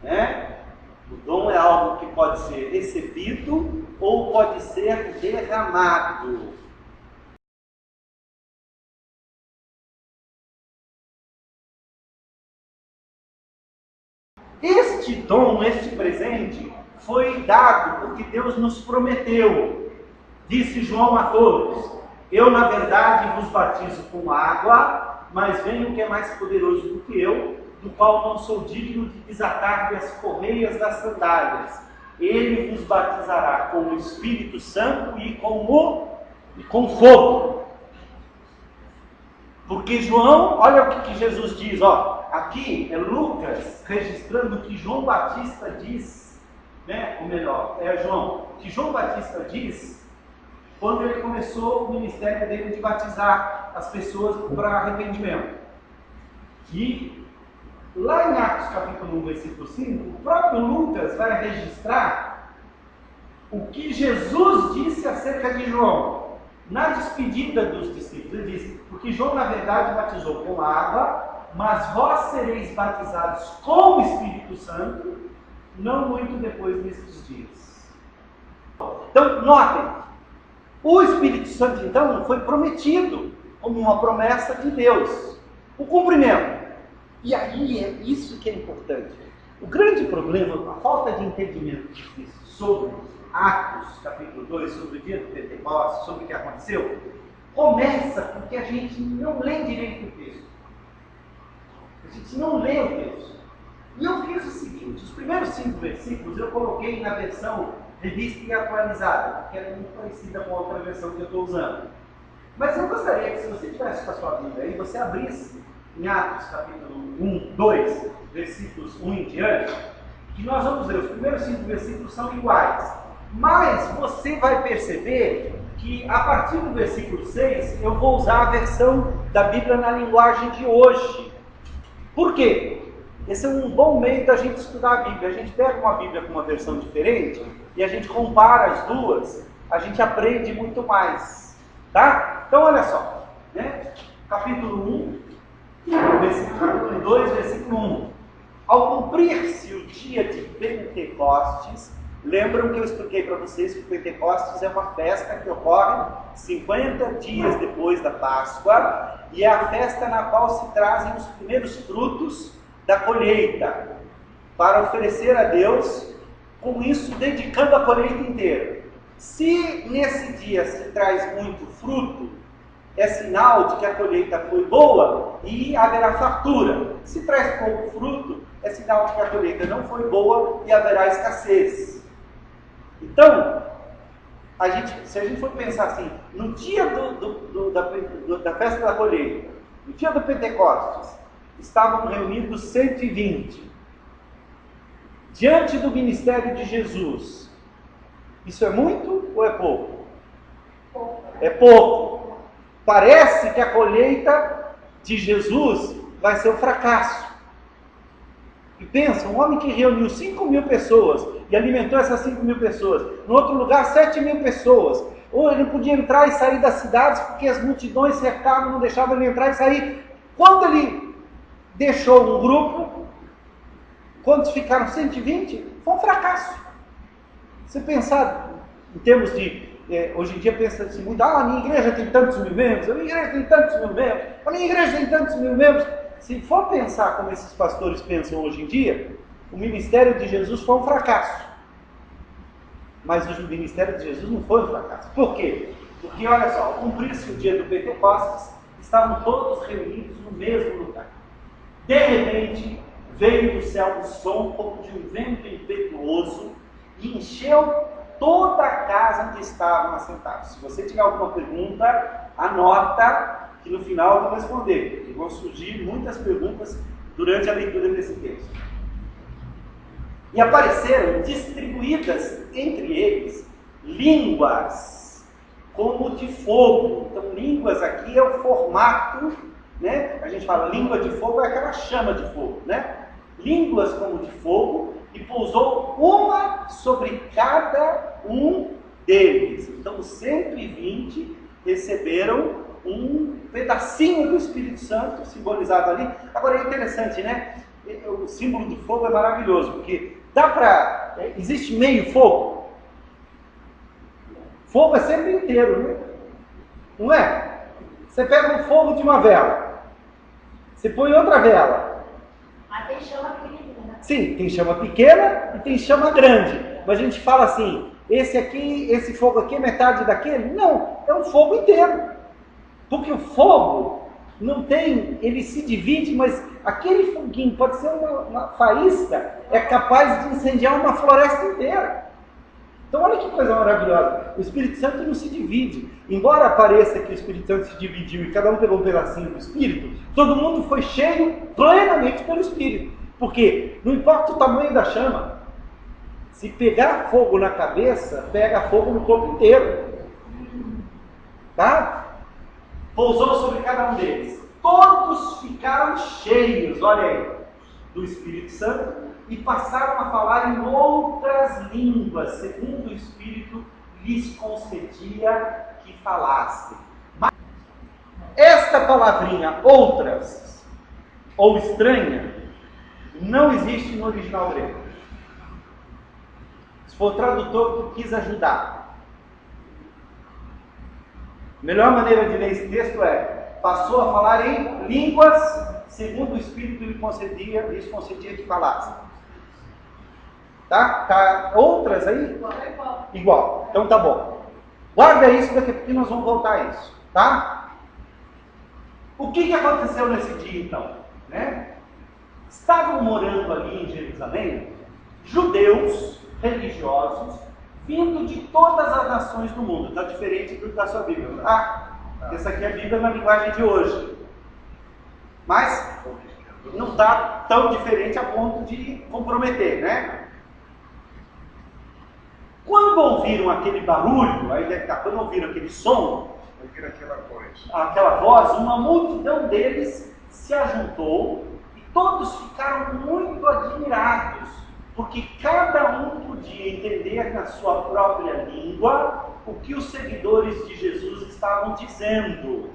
né? O dom é algo que pode ser recebido ou pode ser derramado. Este dom, este presente, foi dado porque Deus nos prometeu. Disse João a todos: eu, na verdade, vos batizo com água, mas vem o que é mais poderoso do que eu, do qual não sou digno de desatar-lhe as correias das sandálias. Ele vos batizará com o Espírito Santo e com fogo. Porque João, olha o que Jesus diz, aqui é Lucas registrando o que João Batista diz, né? Ou melhor, é João, que João Batista diz quando ele começou o ministério dele de batizar as pessoas para arrependimento. E lá em Atos capítulo 1, versículo 5, o próprio Lucas vai registrar o que Jesus disse acerca de João. Na despedida dos discípulos, ele diz: porque João, na verdade, batizou com água, mas vós sereis batizados com o Espírito Santo, não muito depois desses dias. Então, notem, o Espírito Santo, então, foi prometido como uma promessa de Deus. O cumprimento. E aí é isso que é importante. O grande problema, a falta de entendimento sobre Atos, capítulo 2, sobre o dia do Pentecostes, sobre o que aconteceu, começa porque a gente não lê direito o texto. A gente não lê o texto. E eu fiz o seguinte: os primeiros 5 versículos eu coloquei na versão revista e atualizada, que era muito parecida com a outra versão que eu estou usando. Mas eu gostaria que, se você tivesse com a sua Bíblia aí, você abrisse em Atos, capítulo 1, 2, versículos 1 em diante, que nós vamos ler. Os primeiros 5 versículos são iguais. Mas você vai perceber que a partir do versículo 6 eu vou usar a versão da Bíblia na linguagem de hoje. Por quê? Esse é um bom meio da gente estudar a Bíblia. A gente pega uma Bíblia com uma versão diferente e a gente compara as duas, a gente aprende muito mais. Tá? Então olha só, né? Capítulo capítulo 2, versículo 1. Ao cumprir-se o dia de Pentecostes, lembram que eu expliquei para vocês que o Pentecostes é uma festa que ocorre 50 dias depois da Páscoa, e é a festa na qual se trazem os primeiros frutos da colheita, para oferecer a Deus, com isso dedicando a colheita inteira. Se nesse dia se traz muito fruto, é sinal de que a colheita foi boa e haverá fartura. Se traz pouco fruto, é sinal de que a colheita não foi boa e haverá escassez. Então, se a gente for pensar assim, no dia da festa da colheita, no dia do Pentecostes, estavam reunidos 120. Diante do ministério de Jesus, isso é muito ou é pouco? É pouco. Parece que a colheita de Jesus vai ser um fracasso. E pensa, um homem que reuniu 5.000 pessoas e alimentou essas 5.000 pessoas, no outro lugar 7.000 pessoas, ou ele não podia entrar e sair das cidades porque as multidões cercavam, não deixavam ele entrar e sair. Quando ele deixou um grupo, quantos ficaram? 120? Foi um fracasso. Se pensar em termos de hoje em dia pensa-se muito: a minha igreja tem tantos mil membros, a minha igreja tem tantos mil membros, a minha igreja tem tantos mil membros. Se for pensar como esses pastores pensam hoje em dia, o ministério de Jesus foi um fracasso. Mas o ministério de Jesus não foi um fracasso. Por quê? Porque, olha só, ao cumprir-se o dia do Pentecostes, estavam todos reunidos no mesmo lugar. De repente, veio do céu um som como de um vento impetuoso e encheu toda a casa onde estavam assentados. Se você tiver alguma pergunta, anota, que no final eu vou responder, porque vão surgir muitas perguntas durante a leitura desse texto. E apareceram distribuídas entre eles línguas como de fogo. Então, línguas aqui é o formato, né? A gente fala língua de fogo, é aquela chama de fogo, né? Línguas como de fogo, e pousou uma sobre cada um deles. Então, 120 receberam um pedacinho do Espírito Santo, simbolizado ali. Agora é interessante, né? o símbolo do fogo é maravilhoso, porque dá para... existe meio fogo? Fogo é sempre inteiro, né? Não é? Você pega o fogo de uma vela, você põe outra vela. Mas tem chama pequena. Sim, tem chama pequena e tem chama grande. Mas a gente fala assim, esse fogo aqui é metade daquele? Não, é um fogo inteiro. Porque o fogo não tem, ele se divide, mas aquele foguinho pode ser uma faísca, é capaz de incendiar uma floresta inteira. Então olha que coisa maravilhosa, o Espírito Santo não se divide. Embora pareça que o Espírito Santo se dividiu e cada um pegou um pedacinho do Espírito, todo mundo foi cheio plenamente pelo Espírito. Porque não importa o tamanho da chama, se pegar fogo na cabeça, pega fogo no corpo inteiro. Tá? Pousou sobre cada um deles. Todos ficaram cheios, olha aí, do Espírito Santo e passaram a falar em outras línguas, segundo o Espírito lhes concedia que falassem. Mas esta palavrinha, outras, ou estranha, não existe no original grego. Se for o tradutor que quis ajudar. A melhor maneira de ler esse texto é: passou a falar em línguas, segundo o Espírito lhes concedia que falassem. Tá? Outras aí? Igual. Então tá bom. Guarda isso, daqui a pouco nós vamos voltar a isso. Tá? O que aconteceu nesse dia então? Né? Estavam morando ali em Jerusalém judeus religiosos vindo de todas as nações do mundo. Está diferente da sua Bíblia. Essa aqui é a Bíblia na linguagem de hoje. Mas não está tão diferente a ponto de comprometer, né? Quando ouviram aquele barulho, aí deve estar, quando ouviram aquele som, ouviram aquela voz, uma multidão deles se ajuntou e todos ficaram muito admirados, porque cada um podia entender na sua própria língua o que os seguidores de Jesus estavam dizendo.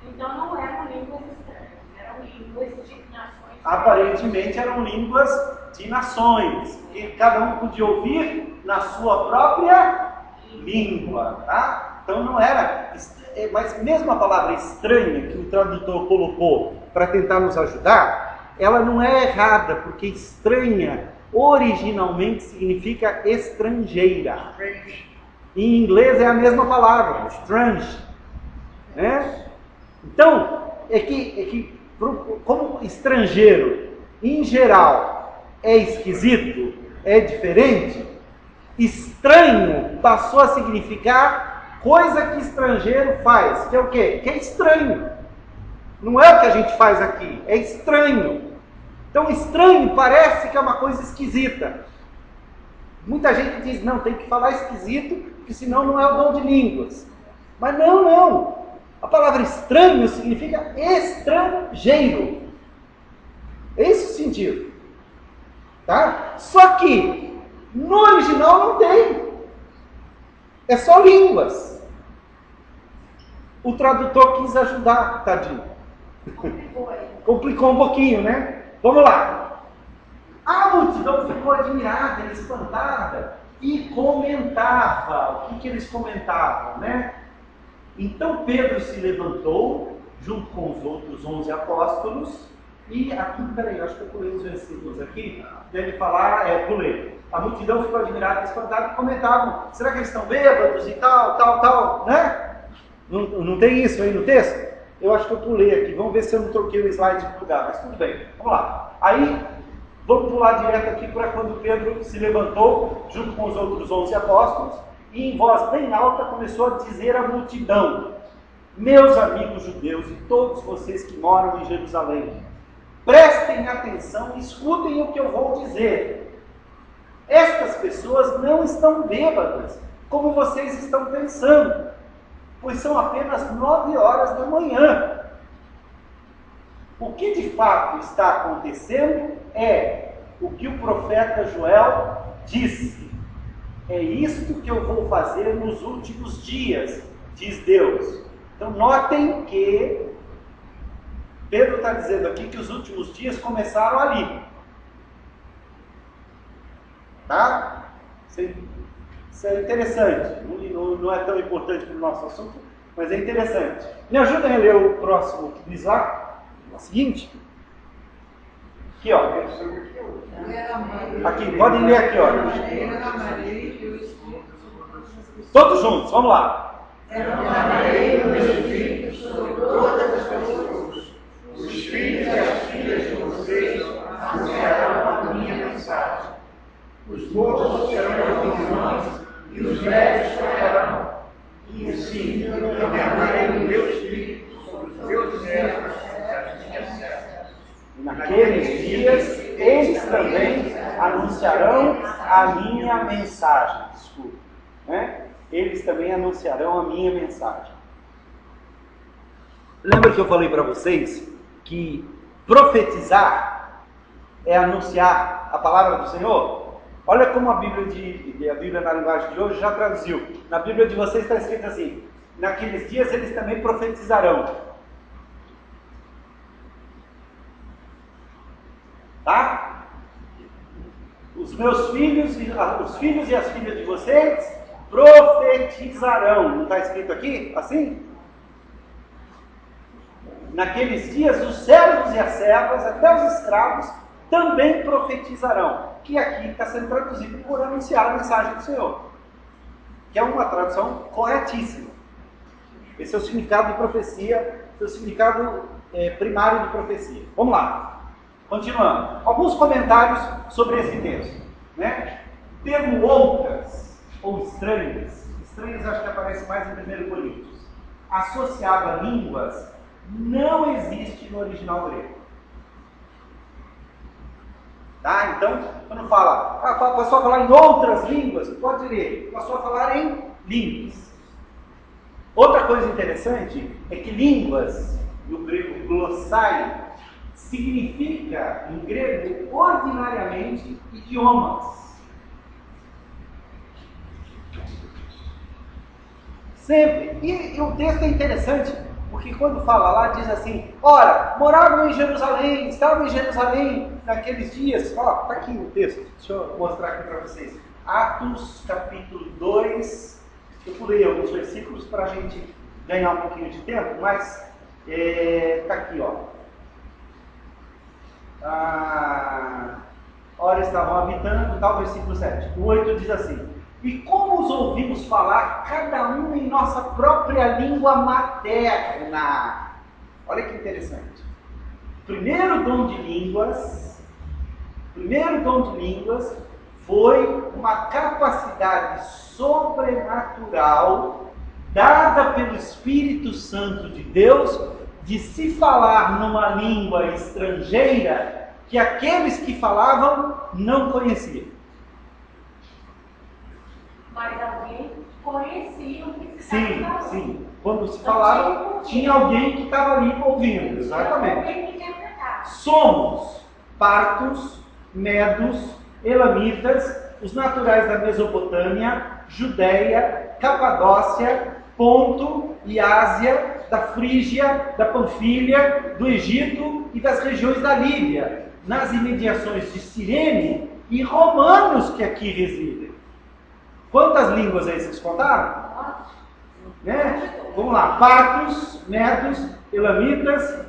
Então não eram línguas estranhas, eram línguas de nações. Aparentemente eram línguas de nações, porque cada um podia ouvir na sua própria língua, tá? Então não era, mas mesmo a palavra estranha que o tradutor colocou para tentar nos ajudar, ela não é errada, porque estranha originalmente significa estrangeira. Em inglês é a mesma palavra, strange, né? Então, é que como estrangeiro, em geral, é esquisito, é diferente, estranho passou a significar coisa que estrangeiro faz, que é o quê? Que é estranho. Não é o que a gente faz aqui, é estranho. Então, estranho parece que é uma coisa esquisita. Muita gente diz, não, tem que falar esquisito, porque senão não é o dom de línguas. Mas não. A palavra estranho significa estrangeiro. É esse o sentido. Tá? Só que no original não tem. É só línguas. O tradutor quis ajudar, tadinho. Complicou um pouquinho, né? Vamos lá. A multidão ficou admirada, espantada e comentava. O que eles comentavam, né? Então Pedro se levantou, junto com os outros 11 apóstolos, e aqui, peraí, acho que eu pulei os versículos aqui, deve falar, pulei. A multidão ficou admirada, espantada e comentavam, será que eles estão bêbados e tal, né? Não tem isso aí no texto? Eu acho que eu pulei aqui, vamos ver se eu não troquei o slide de lugar, mas tudo bem, vamos lá. Aí, vamos pular direto aqui para quando Pedro se levantou, junto com os outros 11 apóstolos, e em voz bem alta começou a dizer à multidão: meus amigos judeus e todos vocês que moram em Jerusalém, prestem atenção e escutem o que eu vou dizer. Estas pessoas não estão bêbadas, como vocês estão pensando, pois são apenas 9 horas da manhã. O que de fato está acontecendo é o que o profeta Joel disse. É isto que eu vou fazer nos últimos dias, diz Deus. Então notem que Pedro está dizendo aqui que os últimos dias começaram ali. Tá? Isso é interessante. Não é tão importante para o nosso assunto, mas é interessante. Me ajudem a ler o próximo que diz lá, o seguinte. Aqui, ó. Aqui, podem ler aqui, ó. Todos juntos, vamos lá. Derramarei o meu espírito sobre todas as pessoas. Os filhos e as filhas de vocês anunciarão a minha mensagem. Os moços terão visões e os velhos sonharão. E sim, eu derramarei o meu espírito sobre os meus servos e as minhas servas. Naqueles dias, eles também anunciarão a minha mensagem. Desculpa. Né? Eles também anunciarão a minha mensagem. Lembra que eu falei para vocês que profetizar é anunciar a palavra do Senhor? Olha como a Bíblia na linguagem de hoje já traduziu. Na Bíblia de vocês está escrito assim: naqueles dias eles também profetizarão. Tá? Os meus filhos, os filhos e as filhas de vocês profetizarão. Não está escrito aqui? Assim? Naqueles dias os servos e as servas, até os escravos, também profetizarão. Que aqui está sendo traduzido por anunciar a mensagem do Senhor. Que é uma tradução corretíssima. Esse é o significado de profecia, o significado primário de profecia. Vamos lá. Continuando. Alguns comentários sobre esse texto. Né? Termo outras ou estranhas. Estranhas acho que aparece mais em 1 Coríntios. Associado a línguas, não existe no original grego. Tá? Então, quando fala, passou a falar em outras línguas, pode ler, passou a falar em línguas. Outra coisa interessante é que línguas, no grego glossai, significa, em grego, ordinariamente, idiomas. Sempre. E o texto é interessante, porque quando fala lá, diz assim: ora, moravam em Jerusalém, estavam em Jerusalém naqueles dias. Ó, está aqui o texto, deixa eu mostrar aqui para vocês. Atos, capítulo 2. Eu pulei alguns versículos para a gente ganhar um pouquinho de tempo, mas está aqui, ó. Ora, estavam habitando, tal, versículo 7. O 8 diz assim: e como os ouvimos falar, cada um em nossa própria língua materna. Olha que interessante. Primeiro dom de línguas foi uma capacidade sobrenatural dada pelo Espírito Santo de Deus de se falar numa língua estrangeira que aqueles que falavam não conheciam. Mas alguém conhecia o que se estava falando. Sim. Quando se falava, tinha alguém que estava ali ouvindo. Exatamente. Alguém que interpretava. Somos partos, medos, elamitas, os naturais da Mesopotâmia, Judéia, Capadócia, Ponto e Ásia, da Frígia, da Panfilha, do Egito e das regiões da Líbia, nas imediações de Cirene e romanos que aqui residem. Quantas línguas aí vocês contaram? Né? Vamos lá. Partos, medos, elamitas,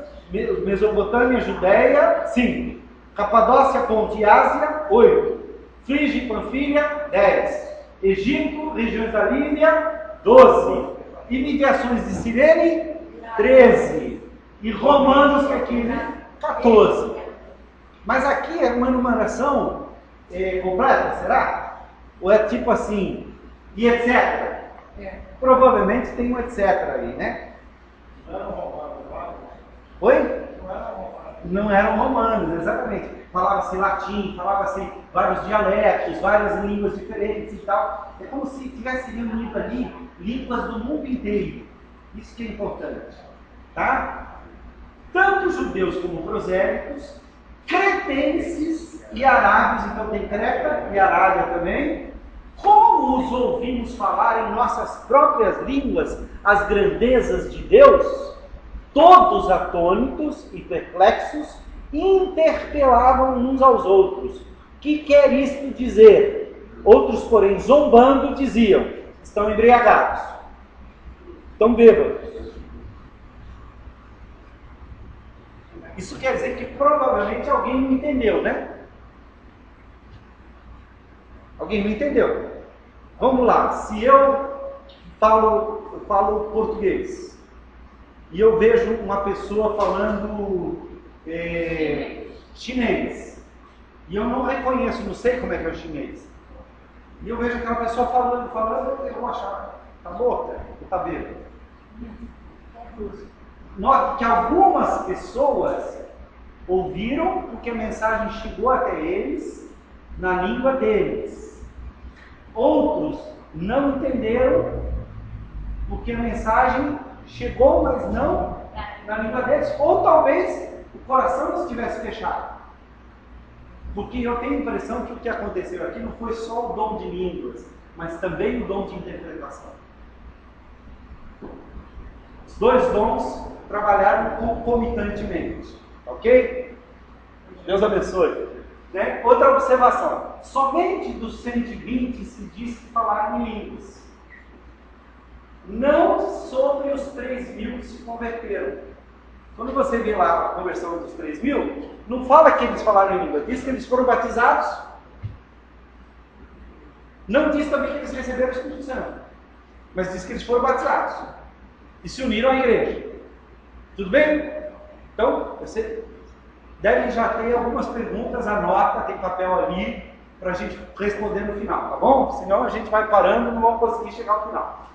Mesopotâmia, Judéia, 5. Capadócia, Ponto e Ásia, 8. Frígia e Panfilha, 10. Egito, regiões da Líbia, 12. Imediações de Cirene, 13. E romanos que aqui, 14. Mas aqui é uma enumeração completa, será? Ou é tipo assim, e etc. Provavelmente tem um etc aí, né? Não eram romanos lá? Oi? Não eram romanos. Não eram romanos, exatamente. Falava-se latim, falava-se vários dialetos, várias línguas diferentes e tal. É como se tivesse reunido ali línguas do mundo inteiro. Isso que é importante. Tá? Tanto judeus como prosélitos, cretenses e arábios, então tem Creta e Arábia também. Como os ouvimos falar em nossas próprias línguas as grandezas de Deus? Todos atônitos e perplexos interpelavam uns aos outros: que quer isto dizer? Outros, porém, zombando, diziam: estão embriagados, estão bêbados. Isso quer dizer que provavelmente alguém não entendeu, né? Alguém não entendeu. Vamos lá, se eu falo português e eu vejo uma pessoa falando chinês e eu não reconheço, não sei como é que é o chinês, e eu vejo aquela pessoa falando, eu vou achar, tá louca, tá bêbada. Note que algumas pessoas ouviram porque a mensagem chegou até eles na língua deles. Outros não entenderam porque a mensagem chegou, mas não na língua deles. Ou talvez o coração não estivesse fechado. Porque eu tenho a impressão que o que aconteceu aqui não foi só o dom de línguas, mas também o dom de interpretação. Os dois dons trabalharam concomitantemente. Ok? Deus abençoe. Né? Outra observação: somente dos 120 se diz que falaram em línguas, não sobre os 3.000 que se converteram. Quando você vê lá a conversão dos 3.000, não fala que eles falaram em língua, diz que eles foram batizados. Não diz também que eles receberam o Espírito Santo, mas diz que eles foram batizados e se uniram à igreja. Tudo bem? Então, você deve já ter algumas perguntas, anota, tem papel ali para a gente responder no final, tá bom? Senão a gente vai parando e não vamos conseguir chegar ao final.